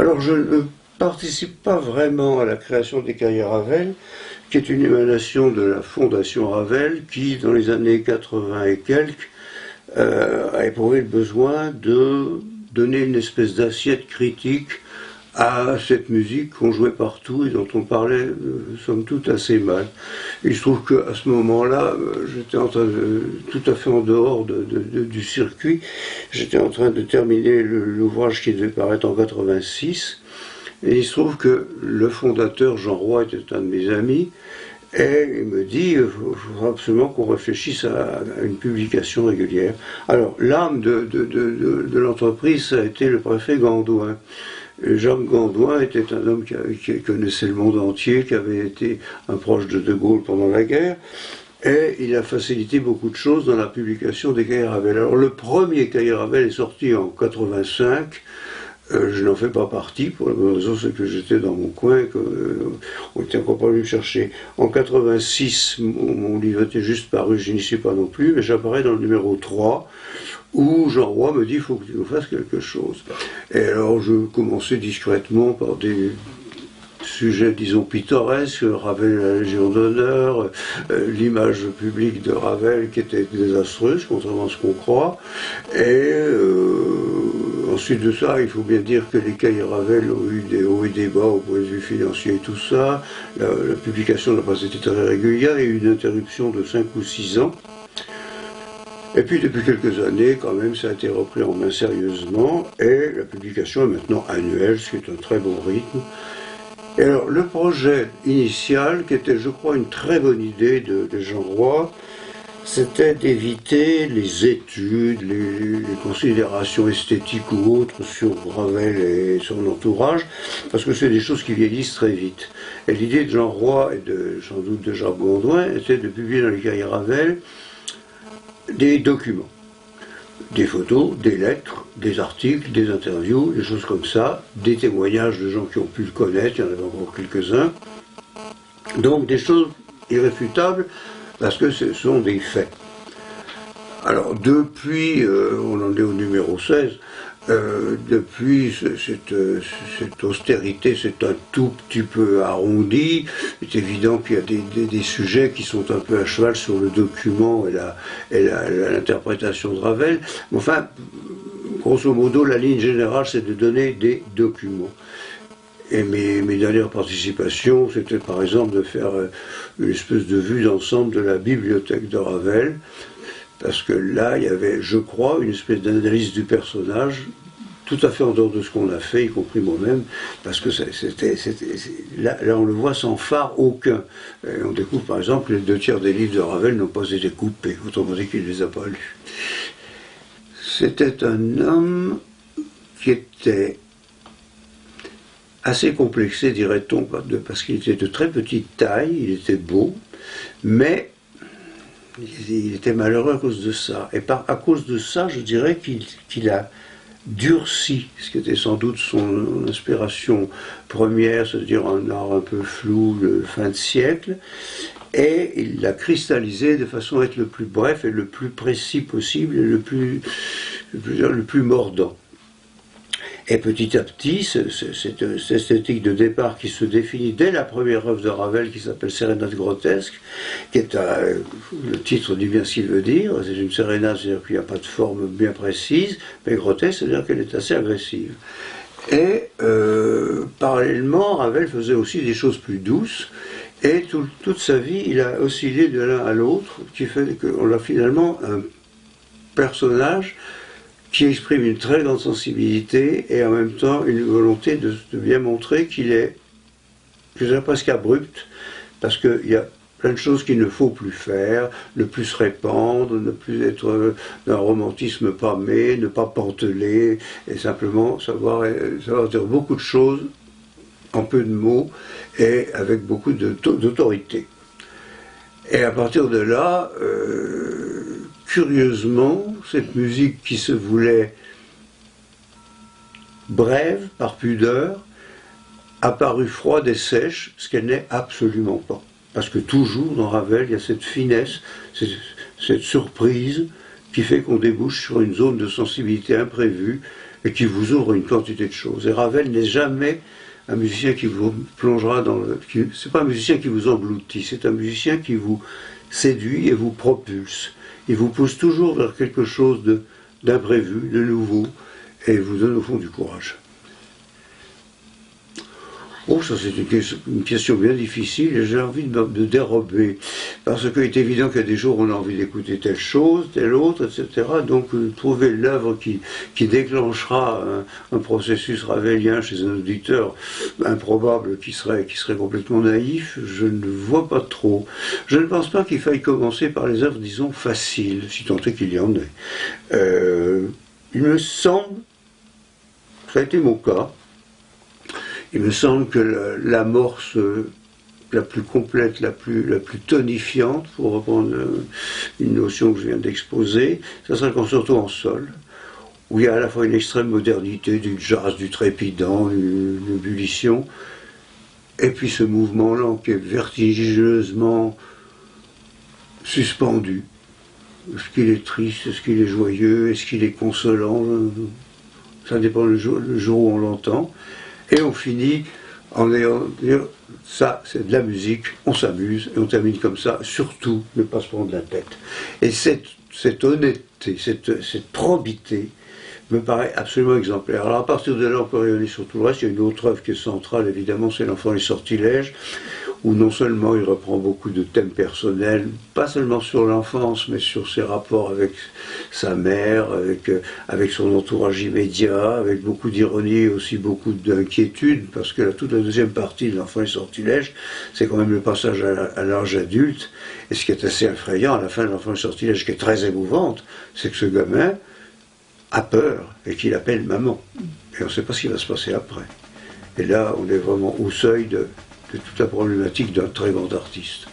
Alors je ne participe pas vraiment à la création des cahiers Ravel, qui est une émanation de la Fondation Ravel, qui dans les années 80 et quelques a éprouvé le besoin de donner une espèce d'assiette critique à cette musique qu'on jouait partout et dont on parlait somme toute assez mal. Il se trouve qu'à ce moment-là, j'étais en train de, tout à fait en dehors du circuit, j'étais en train de terminer l'ouvrage qui devait paraître en 86, et il se trouve que le fondateur, Jean Roy, était un de mes amis, et il me dit, il faudra absolument qu'on réfléchisse à une publication régulière. Alors, l'âme de l'entreprise, ça a été le préfet Gandouin. Jacques Gandouin était un homme qui connaissait le monde entier, qui avait été un proche de Gaulle pendant la guerre, et il a facilité beaucoup de choses dans la publication des cahiers Ravel. Alors, le premier cahier Ravel est sorti en 85. Je n'en fais pas partie, pour la bonne raison, c'est que j'étais dans mon coin, et qu'on était encore pas venu me chercher. En 86, mon livre était juste paru, je n'y suis pas non plus, mais j'apparais dans le numéro 3, où Jean Roy me dit, il faut que tu nous fasses quelque chose. Et alors, je commençais discrètement par des sujets, disons, pittoresques, Ravel à la Légion d'honneur, l'image publique de Ravel qui était désastreuse, contrairement à ce qu'on croit, et ensuite de ça, il faut bien dire que les cahiers Ravel ont eu des hauts et des bas au point de vue financier et tout ça, la publication n'a pas été très régulière, il y a eu une interruption de 5 ou 6 ans, et puis depuis quelques années, quand même, ça a été repris en main sérieusement, et la publication est maintenant annuelle, ce qui est un très bon rythme. Et alors, le projet initial, qui était, je crois, une très bonne idée de Jean Roy, c'était d'éviter les études, les considérations esthétiques ou autres sur Ravel et son entourage, parce que c'est des choses qui vieillissent très vite. Et l'idée de Jean Roy et sans doute de Jacques Gandouin était de publier dans les cahiers Ravel des documents. Des photos, des lettres, des articles, des interviews, des choses comme ça, des témoignages de gens qui ont pu le connaître, il y en avait encore quelques-uns. Donc des choses irréfutables, parce que ce sont des faits. Alors depuis, on en est au numéro 16, depuis cette austérité, c'est un tout petit peu arrondi. C'est évident qu'il y a des sujets qui sont un peu à cheval sur le document et l'interprétation de Ravel. Mais enfin, grosso modo, la ligne générale, c'est de donner des documents. Et mes dernières participations, c'était par exemple de faire une espèce de vue d'ensemble de la bibliothèque de Ravel, parce que là, il y avait, je crois, une espèce d'analyse du personnage, tout à fait en dehors de ce qu'on a fait, y compris moi-même, parce que là, on le voit sans phare aucun. Et on découvre par exemple que les 2/3 des livres de Ravel n'ont pas été coupés, autrement dit qu'il ne les a pas lus. C'était un homme qui était assez complexé, dirait-on, parce qu'il était de très petite taille, il était beau, mais il était malheureux à cause de ça. Et à cause de ça, je dirais qu'il a durci, ce qui était sans doute son inspiration première, c'est-à-dire un art un peu flou de fin de siècle, et il l'a cristallisé de façon à être le plus bref et le plus précis possible, et le plus mordant. Et petit à petit, cette esthétique de départ qui se définit dès la première œuvre de Ravel, qui s'appelle Sérénade grotesque, qui est le titre dit bien ce qu'il veut dire, c'est une sérénade, c'est-à-dire qu'il n'y a pas de forme bien précise, mais grotesque, c'est-à-dire qu'elle est assez agressive. Et parallèlement, Ravel faisait aussi des choses plus douces, et toute sa vie, il a oscillé de l'un à l'autre, qui fait qu'on a finalement un personnage qui exprime une très grande sensibilité et en même temps une volonté de bien montrer qu'il est, je dirais presque abrupt, parce qu'il y a plein de choses qu'il ne faut plus faire, ne plus se répandre, ne plus être d'un romantisme pâmé, ne pas panteler, et simplement savoir dire beaucoup de choses en peu de mots et avec beaucoup d'autorité. Et à partir de là, curieusement, cette musique qui se voulait brève, par pudeur, a paru froide et sèche, ce qu'elle n'est absolument pas. Parce que toujours, dans Ravel, il y a cette finesse, cette surprise, qui fait qu'on débouche sur une zone de sensibilité imprévue, et qui vous ouvre une quantité de choses. Et Ravel n'est jamais un musicien qui vous plongera dans le... C'est pas un musicien qui vous engloutit, c'est un musicien qui vous séduit et vous propulse. Il vous pousse toujours vers quelque chose d'imprévu, de nouveau, et vous donne au fond du courage. Oh, ça c'est une question bien difficile et j'ai envie de dérober. Parce qu'il est évident qu'il y a des jours où on a envie d'écouter telle chose, telle autre, etc. Donc trouver l'œuvre qui déclenchera un processus ravelien chez un auditeur improbable qui serait complètement naïf, je ne vois pas trop. Je ne pense pas qu'il faille commencer par les œuvres, disons, faciles, si tant est qu'il y en ait. Il me semble, ça a été mon cas, il me semble que l'amorce la plus complète, la plus tonifiante, pour reprendre une notion que je viens d'exposer, ça sera le concerto en sol, où il y a à la fois une extrême modernité, du jazz, du trépidant, une ébullition, et puis ce mouvement lent qui est vertigineusement suspendu. Est-ce qu'il est triste, est-ce qu'il est joyeux, est-ce qu'il est consolant, ça dépend le jour où on l'entend. Et on finit en ayant dire ça c'est de la musique, on s'amuse et on termine comme ça, surtout ne pas se prendre la tête. Et cette honnêteté, cette probité me paraît absolument exemplaire. Alors à partir de là on peut rayonner sur tout le reste. Il y a une autre œuvre qui est centrale évidemment, c'est L'Enfant et les Sortilèges, où non seulement il reprend beaucoup de thèmes personnels, pas seulement sur l'enfance, mais sur ses rapports avec sa mère, avec son entourage immédiat, avec beaucoup d'ironie et aussi beaucoup d'inquiétude, parce que toute la deuxième partie de L'Enfant et les Sortilèges, c'est quand même le passage à l'âge adulte, et ce qui est assez effrayant à la fin de L'Enfant et les Sortilèges, qui est très émouvante, c'est que ce gamin a peur et qu'il appelle maman. Et on ne sait pas ce qui va se passer après. Et là, on est vraiment au seuil de toute la problématique d'un très grand artiste.